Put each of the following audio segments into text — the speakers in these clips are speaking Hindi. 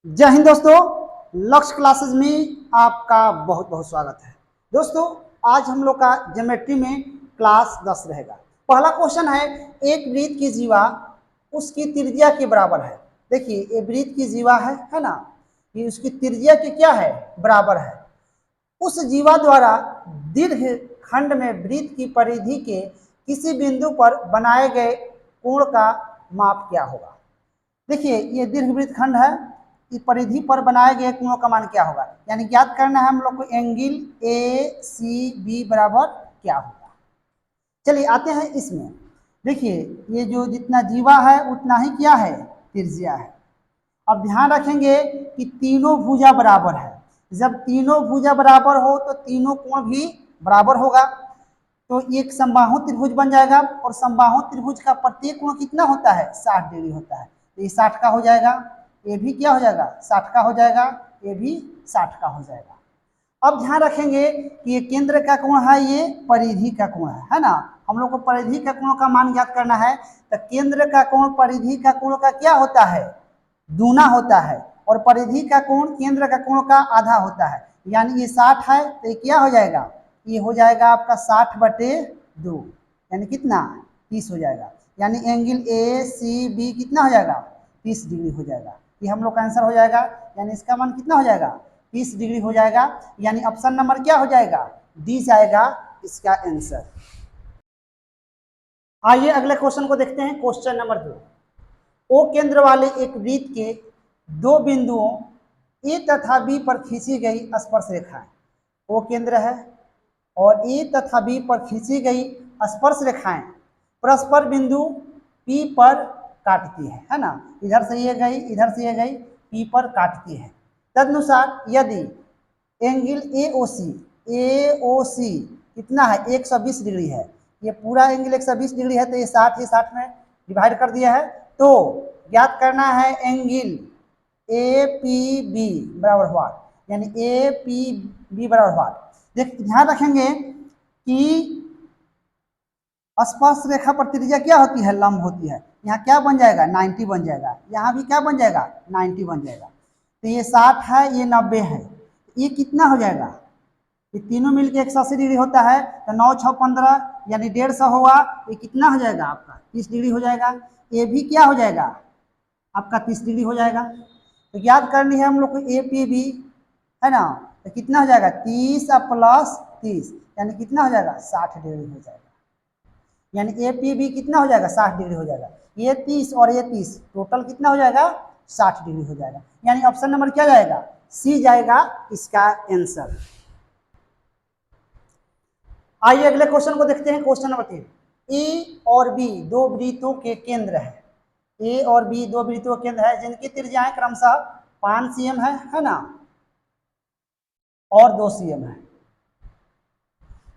जय हिंद दोस्तों। लक्ष्य क्लासेस में आपका बहुत बहुत स्वागत है। दोस्तों आज हम लोग का ज्योमेट्री में क्लास 10 रहेगा। पहला क्वेश्चन है, एक वृत्त की जीवा उसकी त्रिज्या के बराबर है। देखिए ये वृत्त की जीवा है ना, ये उसकी त्रिज्या के क्या है, बराबर है। उस जीवा द्वारा दीर्घ खंड में वृत्त की परिधि के किसी बिंदु पर बनाए गए कोण का माप क्या होगा। देखिए ये दीर्घवृत्त खंड है, इस परिधि पर बनाए गए कोणों का मान क्या होगा, यानी ज्ञात करना है हम लोग को एंगल ए सी बी बराबर क्या होगा। चलिए आते हैं इसमें। देखिए ये जो जितना जीवा है उतना ही क्या है, त्रिज्या है। अब ध्यान रखेंगे कि तीनों भुजा बराबर है। जब तीनों भुजा बराबर हो तो तीनों कोण भी बराबर होगा, तो एक समबाहु त्रिभुज बन जाएगा। और समबाहु त्रिभुज का प्रत्येक कोण कितना होता है, 60 डिग्री होता है। तो ये 60 का हो जाएगा, ये भी क्या हो जाएगा, 60 का हो जाएगा, ये भी 60 का हो जाएगा। अब ध्यान रखेंगे कि ये केंद्र का कोण है, ये परिधि का कोण है ना। हम लोग को परिधि का कोण का मान ज्ञात करना है, तो केंद्र का कोण परिधि का कोण का क्या होता है, दूना होता है। और परिधि का कोण केंद्र का कोण का आधा होता है, यानी ये 60 है तो ये क्या हो जाएगा, ये हो जाएगा आपका 60/2, यानी कितना, 30 हो जाएगा। यानी एंगल ए सी बी कितना हो जाएगा, 30 डिग्री हो जाएगा। ये हम लोग का आंसर हो जाएगा, यानी इसका मान कितना हो जाएगा, 30 डिग्री हो जाएगा। यानी ऑप्शन नंबर क्या हो जाएगा, डी जाएगा इसका आंसर। आइए अगले क्वेश्चन को देखते हैं। क्वेश्चन नंबर 2, ओ केंद्र वाले एक वृत्त के दो बिंदुओं ए तथा बी पर खींची गई स्पर्श रेखाएं। ओ केंद्र है और ए तथा बी पर खींची गई स्पर्श रेखाएं परस्पर बिंदु पी पर काटती है ना। इधर से ये गई, इधर से ये गई, पी पर काटती है। तदनुसार यदि एंगल ए ओ सी कितना है, 120 डिग्री है। ये पूरा एंगल 120 डिग्री है, तो ये 60 ही 60 में डिवाइड कर दिया है। तो ज्ञात करना है एंगल ए पी बी बराबर व्हाट, यानी ए पी बी बराबर व्हाट। देख ध्यान रखेंगे कि स्पर्श रेखा पर त्रिज्या क्या होती है, लंब होती है। यहाँ क्या बन जाएगा, 90 बन जाएगा। यहाँ भी क्या बन जाएगा, 90 बन जाएगा। तो ये 60 है, ये 90 है, ये कितना हो जाएगा, ये तीनों मिलके 180 डिग्री होता है। तो 9 6 15 यानी 150 हुआ, ये कितना हो जाएगा आपका, 30 डिग्री हो जाएगा। ये भी क्या हो जाएगा आपका, 30 डिग्री हो जाएगा। तो याद करनी है हम लोग को ए पी बी है ना। तो कितना हो जाएगा, 30 + 30 यानी कितना हो जाएगा, 60 डिग्री हो जाएगा। यानी ए पी बी कितना हो जाएगा, 60 डिग्री हो जाएगा। ये 30 और ये 30 टोटल कितना हो जाएगा, 60 डिग्री हो जाएगा। यानी ऑप्शन नंबर क्या जाएगा, सी जाएगा इसका आंसर। आइए अगले क्वेश्चन को देखते हैं। क्वेश्चन नंबर 3, ए और बी दो वृत्तों के केंद्र है। ए और बी दो वृत्तों के केंद्र है जिनकी त्रिज्याएं क्रमशः 5 cm है ना, और 2 cm है।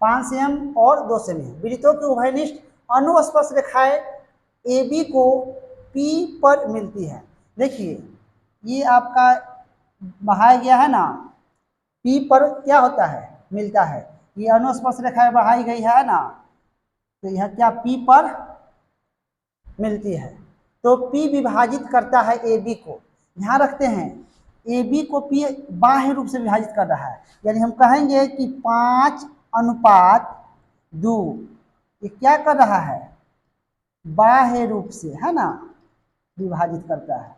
5 cm और 2 cm है। वृत्तों की उभयनिष्ठ अनुस्पर्श रेखाएं ए बी को पी पर मिलती है। देखिए ये आपका बढ़ाया गया है ना, पी पर क्या होता है, मिलता है। ये अनुस्पर्श रेखाएं बढ़ाई गई है ना, तो यह क्या पी पर मिलती है। तो पी विभाजित करता है ए बी को। ध्यान रखते हैं ए बी को पी बाह्य रूप से विभाजित कर रहा है, यानी हम कहेंगे कि 5:2 ये क्या कर रहा है, बाह्य रूप से है ना विभाजित करता है।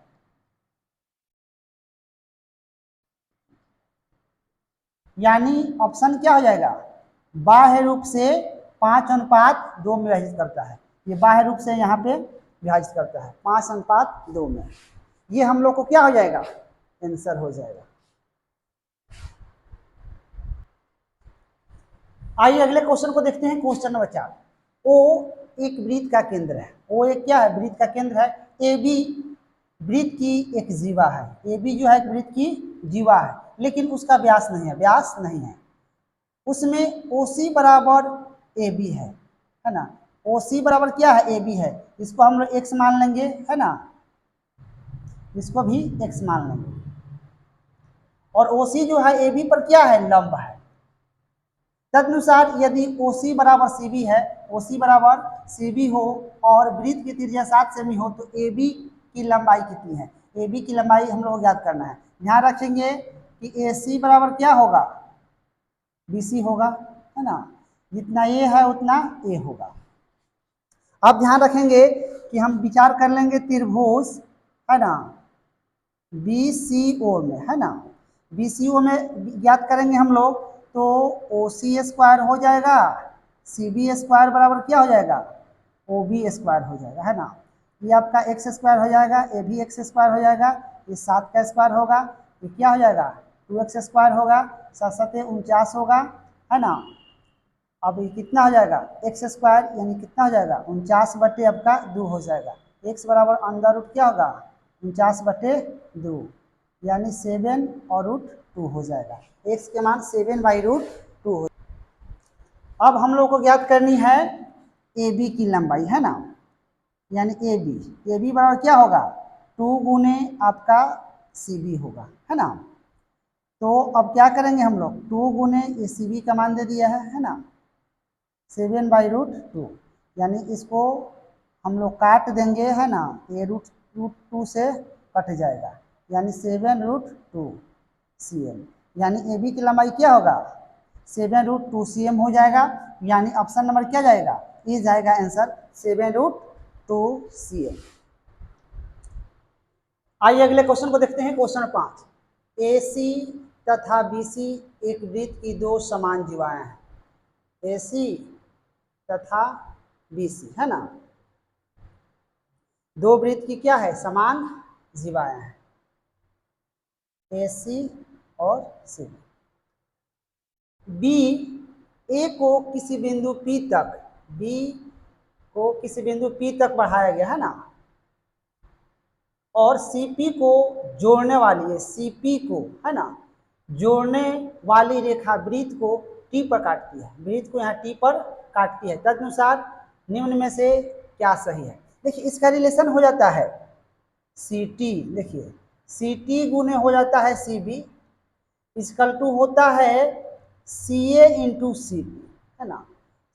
यानी ऑप्शन क्या हो जाएगा, बाह्य रूप से 5:2 में विभाजित करता है। ये बाह्य रूप से यहाँ पे विभाजित करता है 5:2 में। ये हम लोग को क्या हो जाएगा, आंसर हो जाएगा। आइए अगले क्वेश्चन को देखते हैं। क्वेश्चन नंबर 4, ओ एक वृत्त का केंद्र है। ओ एक क्या है, वृत्त का केंद्र है। ए बी वृत्त की एक जीवा है। ए बी जो है एक वृत्त की जीवा है, लेकिन उसका व्यास नहीं है, व्यास नहीं है। उसमें ओ सी बराबर ए बी है ना। ओ सी बराबर क्या है, ए बी है। इसको हम लोग एक्स मान लेंगे है ना, इसको भी एक्स मान लेंगे। और ओ सी जो है ए बी पर क्या है, लंब है। तदनुसार यदि ओ सी बराबर सी बी है, ओ सी बराबर सी बी हो और वृत्त की त्रिज्या 7 सेमी हो, तो ए बी की लंबाई कितनी है। ए बी की लंबाई हम लोग को ज्ञात करना है। ध्यान रखेंगे कि ए सी बराबर क्या होगा, बी सी होगा, है ना। जितना ए है उतना ए होगा। अब ध्यान रखेंगे कि हम विचार कर लेंगे त्रिभुज, है ना, बी सी ओ में, है ना। बी सी ओ में ज्ञात करेंगे हम लोग तो ओ सी स्क्वायर हो जाएगा, सी बी स्क्वायर बराबर क्या हो जाएगा, ओ बी स्क्वायर हो जाएगा, है ना। ये आपका एक्स स्क्वायर हो जाएगा, ए भी एक्स स्क्वायर हो जाएगा, ये 7 का स्क्वायर होगा, ये क्या हो जाएगा 2x स्क्वायर होगा, 7 49 होगा, है ना। अब ये कितना हो जाएगा एक्स स्क्वायर यानी कितना हो जाएगा 49 आपका 2 हो जाएगा। एक्स बराबर अंदर रूट क्या होगा 49/2 यानी 7 और √2 हो जाएगा। एक्स के मान 7/√2 हो। अब हम लोग को ज्ञात करनी है ए बी की लंबाई, है ना, यानी ए बी बराबर क्या होगा 2 गुने आपका सी बी होगा, है ना। तो अब क्या करेंगे हम लोग 2 गुने ये सी बी का मान दे दिया है ना, 7/√2 यानी इसको हम लोग काट देंगे, है ना, ये √2 से कट जाएगा यानी 7√2 cm, यानी ए बी की लंबाई क्या होगा 7√2 cm हो जाएगा। यानी ऑप्शन नंबर क्या जाएगा, ये जाएगा आंसर 7√2 cm। आइए अगले क्वेश्चन को देखते हैं। क्वेश्चन 5, ए सी तथा बी सी एक वृत्त की दो समान जीवाएं हैं। ए सी तथा बी सी, है ना, दो वृत्त की क्या है समान जीवाएं हैं, ए सी और सी। बी ए को किसी बिंदु P तक, बी को किसी बिंदु P तक बढ़ाया गया, है ना, और CP को जोड़ने वाली है, CP को, है ना, जोड़ने वाली रेखा वृत्त को T पर काटती है, वृत्त को यहाँ T पर काटती है। तदनुसार निम्न में से क्या सही है। देखिए इसका रिलेशन हो जाता है CT, देखिए CT गुने हो जाता है CB इक्वल टू होता है CA इंटू CP, है ना।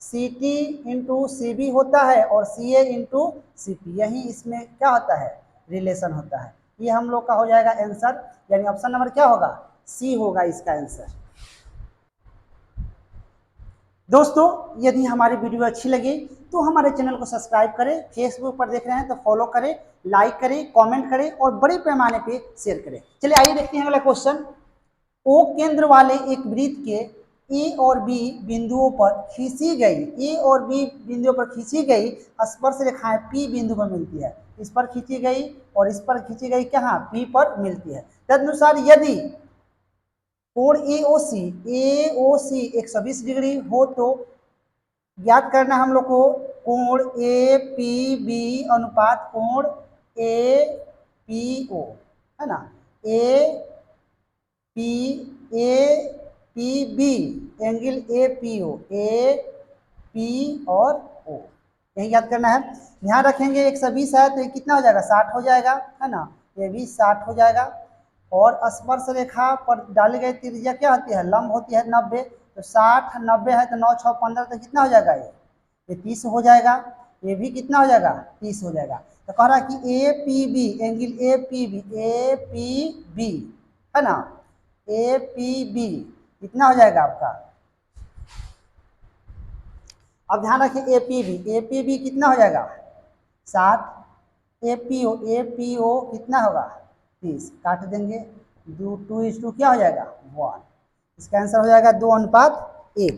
CT इंटू CB होता है और CA इंटू CP, यही इसमें क्या होता है रिलेशन होता है। ये हम लोग का हो जाएगा आंसर, यानी ऑप्शन नंबर क्या होगा सी होगा इसका आंसर। दोस्तों यदि हमारी वीडियो अच्छी लगी तो हमारे चैनल को सब्सक्राइब करें, फेसबुक पर देख रहे हैं तो फॉलो करें, लाइक करें, कमेंट करें और बड़े पैमाने पे शेयर करें। चलिए आइए देखते हैं अगला क्वेश्चन। ओ केंद्र वाले एक वृत्त के ए और बी बिंदुओं पर खींची गई, ए और बी बिंदुओं पर खींची गई स्पर्श रेखाएं पी बिंदु पर मिलती है, इस पर खींची गई और इस पर खींची गई कहाँ पी पर मिलती है। तदनुसार यदि कोण AOC 120 डिग्री हो तो ज्ञात करना हम लोग को कोण APB अनुपात कोण APO, है ना, APB एंगल APO, AP और O यही याद करना है। ध्यान रखेंगे 120 है तो ये कितना हो जाएगा 60 हो जाएगा, है ना, ये भी 60 हो जाएगा। और स्पर्श रेखा पर डाली गई त्रिज्या क्या होती है लंब होती है 90, तो 60 90 है तो 9 6 15 तो कितना हो जाएगा ये 30 हो जाएगा, ये भी कितना हो जाएगा 30 हो जाएगा। तो कह रहा है कि APB एंगल APB, है ना, APB कितना हो जाएगा आपका। अब ध्यान रखिए APB कितना हो जाएगा 60, APO कितना होगा 30, काट देंगे 2:2 क्या हो जाएगा 1, इसका आंसर हो जाएगा 2:1।